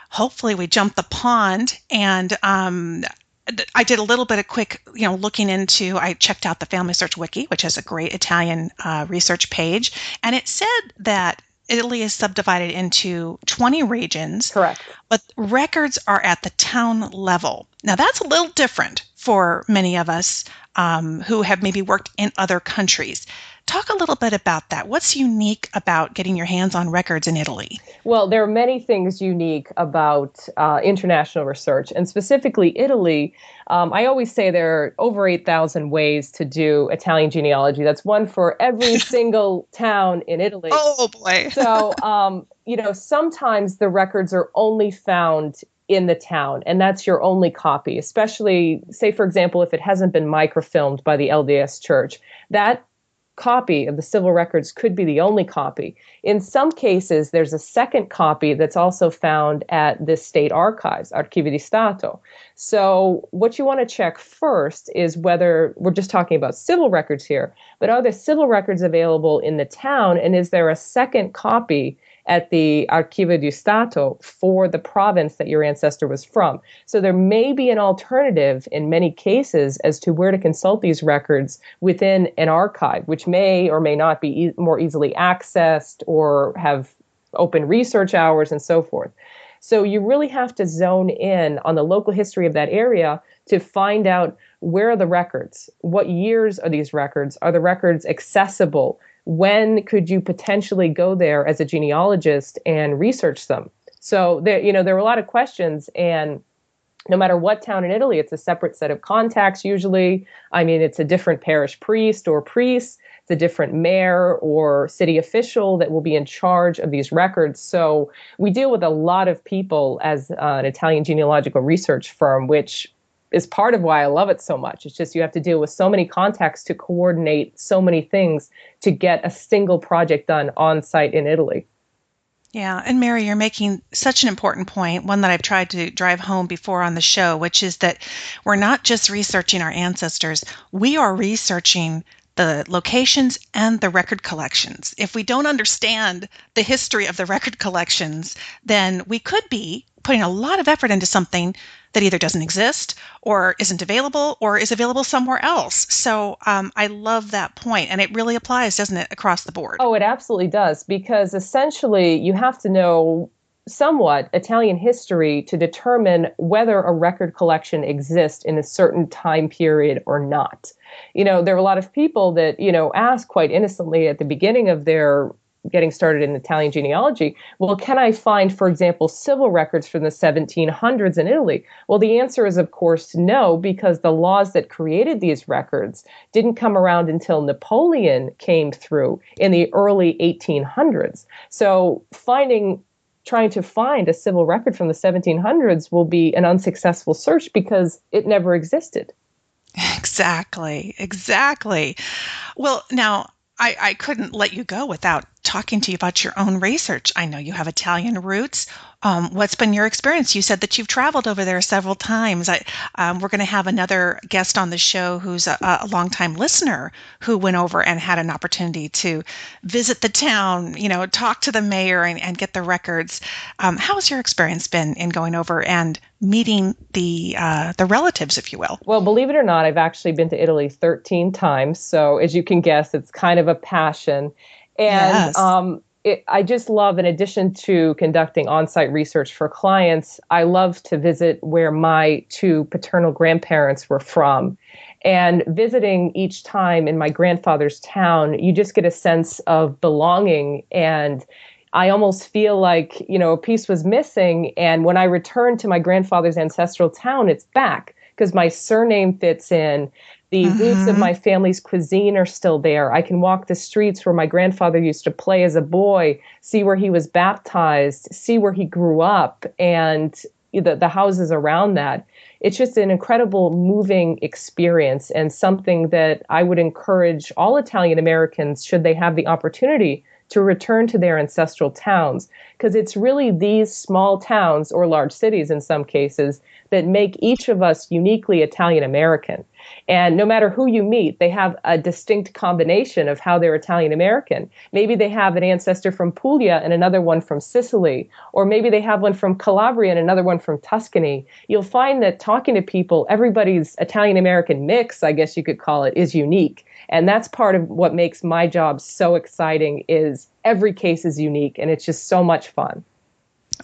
hopefully we jump the pond, and I did a little bit of quick, looking into, I checked out the Family Search Wiki, which has a great Italian research page, and it said that Italy is subdivided into 20 regions. Correct. But records are at the town level. Now, that's a little different for many of us who have maybe worked in other countries. Talk a little bit about that. What's unique about getting your hands on records in Italy? Well, there are many things unique about international research, and specifically Italy. I always say there are over 8,000 ways to do Italian genealogy. That's one for every single town in Italy. Oh, boy. So, sometimes the records are only found in the town, and that's your only copy, especially, say, for example, if it hasn't been microfilmed by the LDS Church. That copy of the civil records could be the only copy. In some cases, there's a second copy that's also found at the state archives, Archivi di Stato. So what you want to check first is whether, we're just talking about civil records here, but are there civil records available in the town, and is there a second copy at the Archivio di Stato for the province that your ancestor was from? So there may be an alternative in many cases as to where to consult these records within an archive, which may or may not be more easily accessed or have open research hours and so forth. So you really have to zone in on the local history of that area to find out where are the records, what years are these records, are the records accessible, when could you potentially go there as a genealogist and research them? So there were a lot of questions, and no matter what town in Italy, it's a separate set of contacts usually. I mean, it's a different parish priest or priest, it's a different mayor or city official that will be in charge of these records. So we deal with a lot of people as an Italian genealogical research firm, which is part of why I love it so much. It's just you have to deal with so many contacts to coordinate so many things to get a single project done on site in Italy. Yeah. And Mary, you're making such an important point, one that I've tried to drive home before on the show, which is that we're not just researching our ancestors, we are researching the locations and the record collections. If we don't understand the history of the record collections, then we could be putting a lot of effort into something that either doesn't exist or isn't available or is available somewhere else. So I love that point. And it really applies, doesn't it, across the board? Oh, it absolutely does, because essentially you have to know somewhat Italian history to determine whether a record collection exists in a certain time period or not. There are a lot of people that, ask quite innocently at the beginning of their getting started in Italian genealogy, well, can I find, for example, civil records from the 1700s in Italy? Well, the answer is, of course, no, because the laws that created these records didn't come around until Napoleon came through in the early 1800s. So trying to find a civil record from the 1700s will be an unsuccessful search because it never existed. Exactly. Well, now, I couldn't let you go without talking to you about your own research. I know you have Italian roots. What's been your experience? You said that you've traveled over there several times. We're going to have another guest on the show who's a longtime listener who went over and had an opportunity to visit the town, talk to the mayor and get the records. How has your experience been in going over and meeting the relatives, if you will? Well, believe it or not, I've actually been to Italy 13 times. So as you can guess, it's kind of a passion. And yes. I just love, in addition to conducting on-site research for clients, I love to visit where my two paternal grandparents were from. And visiting each time in my grandfather's town, you just get a sense of belonging. And I almost feel like, a piece was missing. And when I return to my grandfather's ancestral town, it's back because my surname fits in. The roots of my family's cuisine are still there. I can walk the streets where my grandfather used to play as a boy, see where he was baptized, see where he grew up, and the houses around that. It's just an incredible, moving experience, and something that I would encourage all Italian Americans, should they have the opportunity, to return to their ancestral towns, because it's really these small towns, or large cities in some cases, that make each of us uniquely Italian American. And no matter who you meet, they have a distinct combination of how they're Italian American. Maybe they have an ancestor from Puglia and another one from Sicily, or maybe they have one from Calabria and another one from Tuscany. You'll find that talking to people, everybody's Italian American mix, I guess you could call it, is unique. And that's part of what makes my job so exciting, is every case is unique, and it's just so much fun.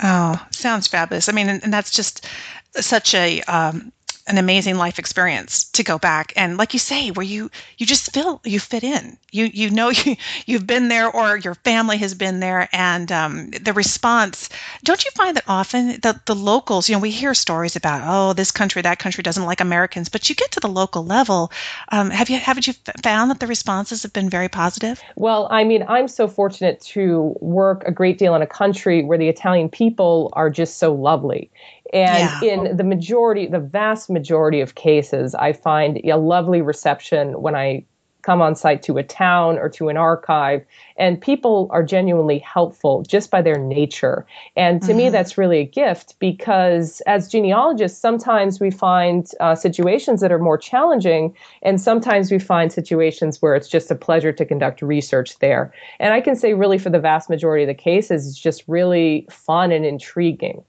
Oh, sounds fabulous. I mean, and that's just such an amazing life experience to go back. And like you say, where you just feel you fit in, you've been there, or your family has been there. And the response, don't you find that often that the locals, we hear stories about, oh, this country, that country doesn't like Americans, but you get to the local level. Haven't you found that the responses have been very positive? Well, I mean, I'm so fortunate to work a great deal in a country where the Italian people are just so lovely. And in the vast majority of cases, I find a lovely reception when I come on site to a town or to an archive, and people are genuinely helpful just by their nature. And to me, that's really a gift, because as genealogists, sometimes we find situations that are more challenging, and sometimes we find situations where it's just a pleasure to conduct research there. And I can say really for the vast majority of the cases, it's just really fun and intriguing.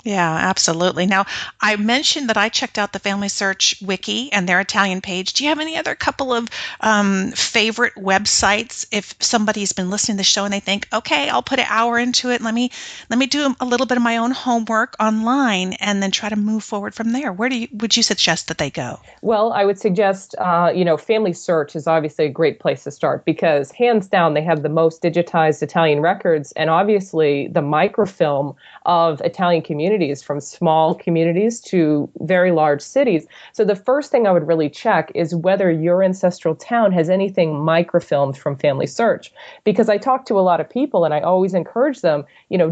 Yeah, absolutely. Now, I mentioned that I checked out the Family Search Wiki and their Italian page. Do you have any other couple of favorite websites if somebody's been listening to the show and they think, okay, I'll put an hour into it. Let me do a little bit of my own homework online and then try to move forward from there. Where would you suggest that they go? Well, I would suggest, Family Search is obviously a great place to start, because hands down, they have the most digitized Italian records, and obviously the microfilm of Italian communities, from small communities to very large cities. So the first thing I would really check is whether your ancestral town has anything microfilmed from Family Search. Because I talk to a lot of people, and I always encourage them,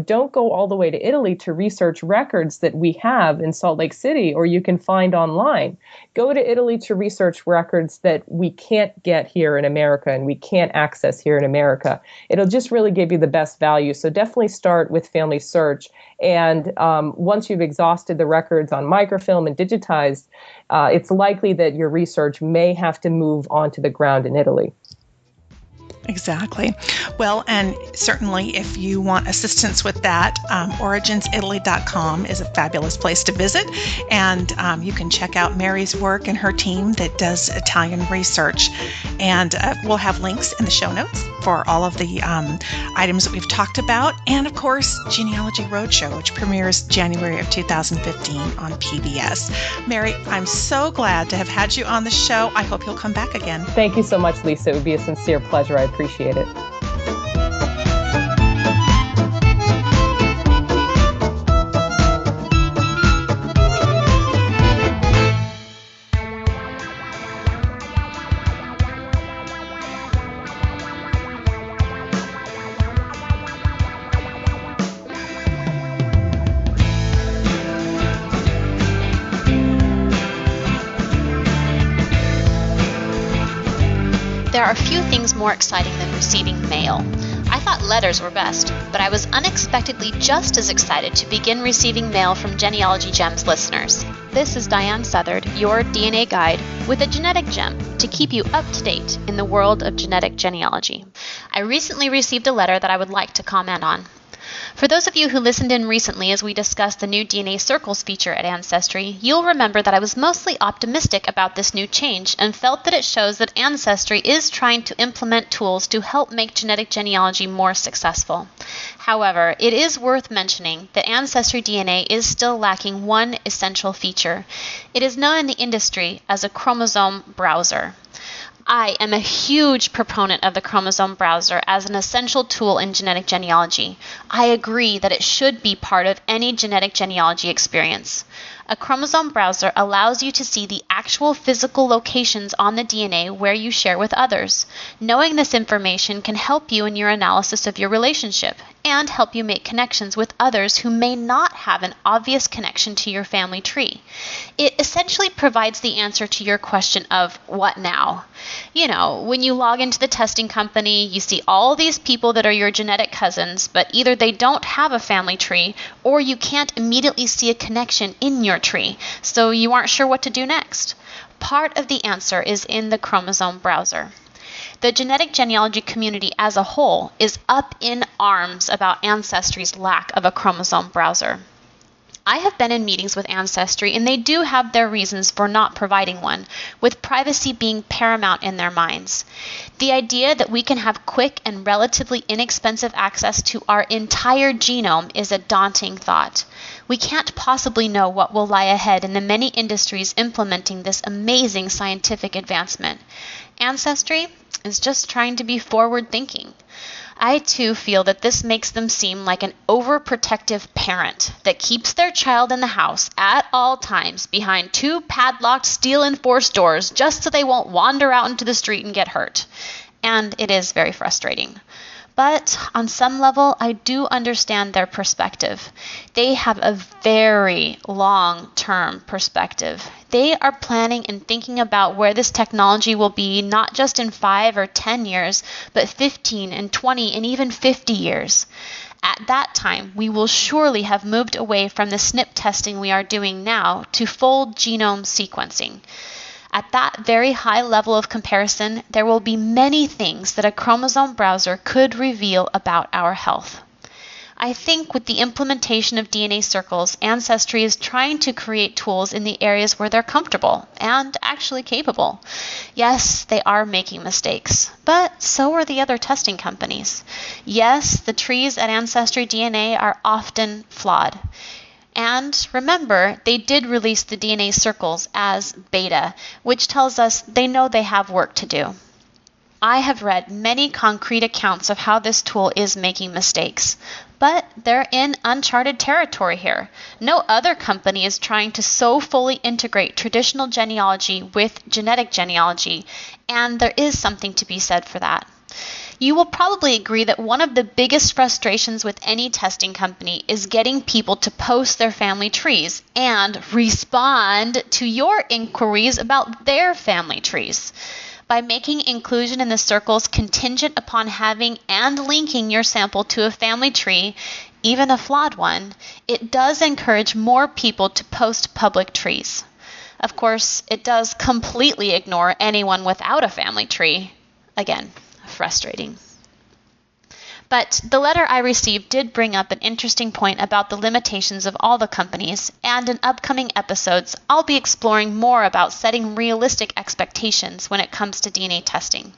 don't go all the way to Italy to research records that we have in Salt Lake City or you can find online. Go to Italy to research records that we can't get here in America and we can't access here in America. It'll just really give you the best value. So definitely start with Family Search. And once you've exhausted the records on microfilm and digitized, it's likely that your research may have to move onto the ground in Italy. Exactly. Well, and certainly if you want assistance with that, originsitaly.com is a fabulous place to visit. And you can check out Mary's work and her team that does Italian research. And we'll have links in the show notes for all of the items that we've talked about. And of course, Genealogy Roadshow, which premieres January of 2015 on PBS. Mary, I'm so glad to have had you on the show. I hope you'll come back again. Thank you so much, Lisa. It would be a sincere pleasure. I appreciate it. There are few things more exciting than receiving mail. I I thought letters were best, but I was unexpectedly just as excited to begin receiving mail from Genealogy Gems listeners. This is Diane Southard, your DNA guide, with a genetic gem to keep you up to date in the world of genetic genealogy. I recently received a letter that I would like to comment on. For those of you who listened in recently as we discussed the new DNA Circles feature at Ancestry, you'll remember that I was mostly optimistic about this new change and felt that it shows that Ancestry is trying to implement tools to help make genetic genealogy more successful. However, it is worth mentioning that Ancestry DNA is still lacking one essential feature. It is known in the industry as a chromosome browser. I am a huge proponent of the chromosome browser as an essential tool in genetic genealogy. I agree that it should be part of any genetic genealogy experience. A chromosome browser allows you to see the actual physical locations on the DNA where you share with others. Knowing this information can help you in your analysis of your relationship and help you make connections with others who may not have an obvious connection to your family tree. It essentially provides the answer to your question of what now? You know, when you log into the testing company, you see all these people that are your genetic cousins, but either they don't have a family tree or you can't immediately see a connection in your tree, so you aren't sure what to do next. Part of the answer is in the chromosome browser. The genetic genealogy community as a whole is up in arms about Ancestry's lack of a chromosome browser. I have been in meetings with Ancestry, and they do have their reasons for not providing one, with privacy being paramount in their minds. The idea that we can have quick and relatively inexpensive access to our entire genome is a daunting thought. We can't possibly know what will lie ahead in the many industries implementing this amazing scientific advancement. Ancestry is just trying to be forward-thinking. I too feel that this makes them seem like an overprotective parent that keeps their child in the house at all times behind two padlocked steel-enforced doors just so they won't wander out into the street and get hurt. And it is very frustrating. But on some level, I do understand their perspective. They have a very long-term perspective. They are planning and thinking about where this technology will be not just in 5 or 10 years, but 15 and 20 and even 50 years. At that time, we will surely have moved away from the SNP testing we are doing now to full genome sequencing. At that very high level of comparison, there will be many things that a chromosome browser could reveal about our health. I think with the implementation of DNA Circles, Ancestry is trying to create tools in the areas where they're comfortable and actually capable. Yes, they are making mistakes, but so are the other testing companies. Yes, the trees at Ancestry DNA are often flawed. And remember, they did release the DNA Circles as beta, which tells us they know they have work to do. I have read many concrete accounts of how this tool is making mistakes, but they're in uncharted territory here. No other company is trying to so fully integrate traditional genealogy with genetic genealogy, and there is something to be said for that. You will probably agree that one of the biggest frustrations with any testing company is getting people to post their family trees and respond to your inquiries about their family trees. By making inclusion in the circles contingent upon having and linking your sample to a family tree, even a flawed one, it does encourage more people to post public trees. Of course, it does completely ignore anyone without a family tree. Again, frustrating. But the letter I received did bring up an interesting point about the limitations of all the companies, and in upcoming episodes, I'll be exploring more about setting realistic expectations when it comes to DNA testing.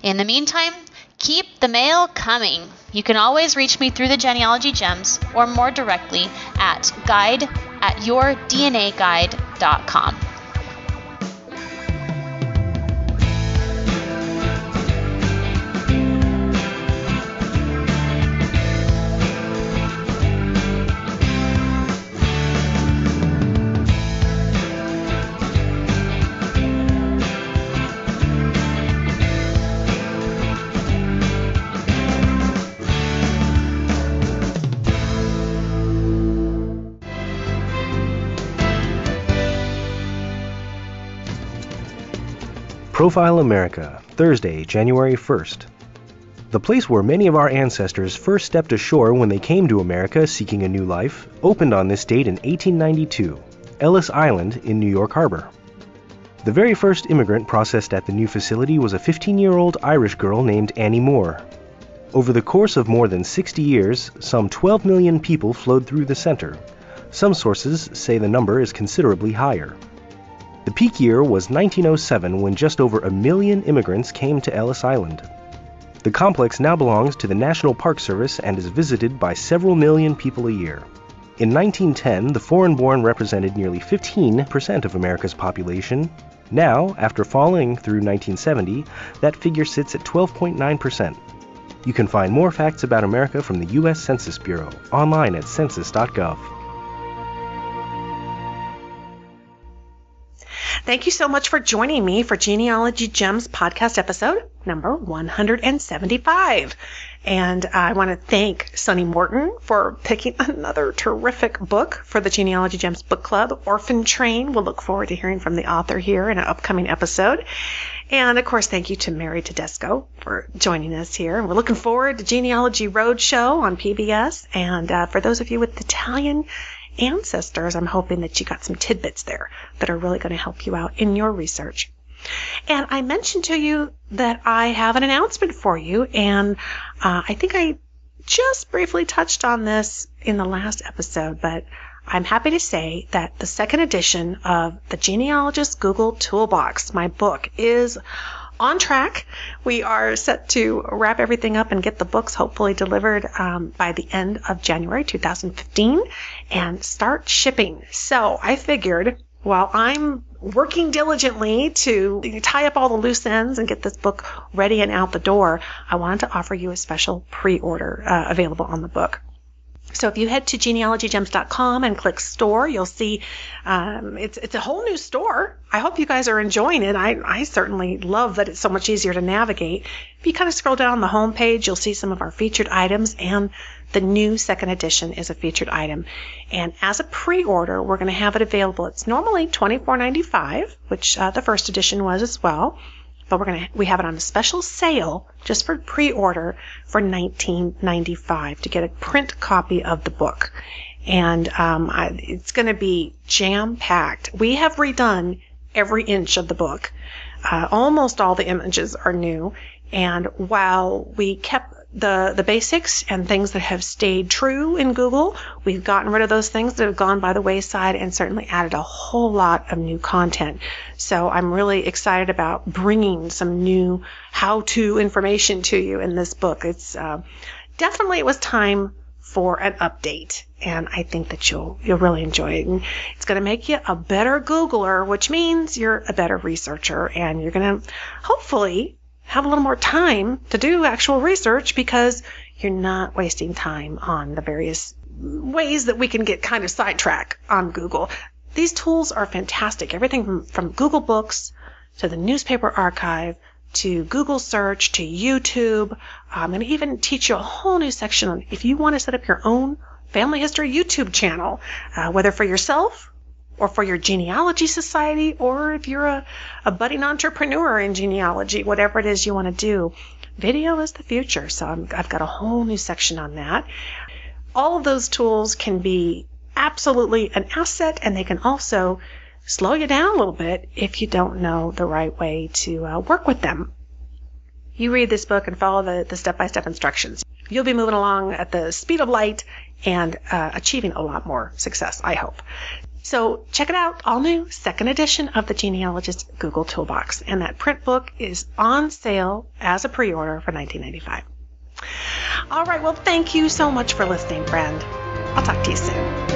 In the meantime, keep the mail coming. You can always reach me through the Genealogy Gems or more directly at guide@yourdnaguide.com. Profile America, Thursday, January 1st. The place where many of our ancestors first stepped ashore when they came to America seeking a new life opened on this date in 1892, Ellis Island in New York Harbor. The very first immigrant processed at the new facility was a 15-year-old Irish girl named Annie Moore. Over the course of more than 60 years, some 12 million people flowed through the center. Some sources say the number is considerably higher. The peak year was 1907 when just over 1 million immigrants came to Ellis Island. The complex now belongs to the National Park Service and is visited by several million people a year. In 1910, the foreign-born represented nearly 15% of America's population. Now, after falling through 1970, that figure sits at 12.9%. You can find more facts about America from the U.S. Census Bureau online at census.gov. Thank you so much for joining me for Genealogy Gems podcast episode number 175. And I want to thank Sonny Morton for picking another terrific book for the Genealogy Gems book club, Orphan Train. We'll look forward to hearing from the author here in an upcoming episode. And of course, thank you to Mary Tedesco for joining us here. We're looking forward to Genealogy Roadshow on PBS. And for those of you with Italian ancestors, I'm hoping that you got some tidbits there that are really going to help you out in your research. And I mentioned to you that I have an announcement for you, and I think I just briefly touched on this in the last episode, but I'm happy to say that the second edition of the Genealogist Google Toolbox, my book, is on track. We are set to wrap everything up and get the books hopefully delivered by the end of January 2015 and start shipping. So I figured while I'm working diligently to tie up all the loose ends and get this book ready and out the door, I wanted to offer you a special pre-order available on the book. So if you head to genealogygems.com and click store, you'll see it's a whole new store. I hope you guys are enjoying it. I certainly love that it's so much easier to navigate. If you kind of scroll down the home page, you'll see some of our featured items, and the new second edition is a featured item. And as a pre-order, we're going to have it available. It's normally $24.95, which the first edition was as well. But we have it on a special sale just for pre-order for $19.95 to get a print copy of the book. And it's going to be jam-packed. We have redone every inch of the book. Almost all the images are new. And while we kept the basics and things that have stayed true in Google, we've gotten rid of those things that have gone by the wayside and certainly added a whole lot of new content. So I'm really excited about bringing some new how-to information to you in this book. It's definitely, it was time for an update, and I think that you'll really enjoy it. And it's going to make you a better Googler, which means you're a better researcher, and you're going to hopefully have a little more time to do actual research because you're not wasting time on the various ways that we can get kind of sidetracked on Google. These tools are fantastic. Everything from Google Books to the newspaper archive to Google search to YouTube. I'm going to even teach you a whole new section on if you want to set up your own family history YouTube channel, whether for yourself or for your genealogy society, or if you're a budding entrepreneur in genealogy, whatever it is you want to do. Video is the future, so I've got a whole new section on that. All of those tools can be absolutely an asset, and they can also slow you down a little bit if you don't know the right way to work with them. You read this book and follow the step-by-step instructions. You'll be moving along at the speed of light and achieving a lot more success, I hope. So check it out, all new second edition of the Genealogist Google Toolbox. And that print book is on sale as a pre-order for $19.95. All right, well, thank you so much for listening, friend. I'll talk to you soon.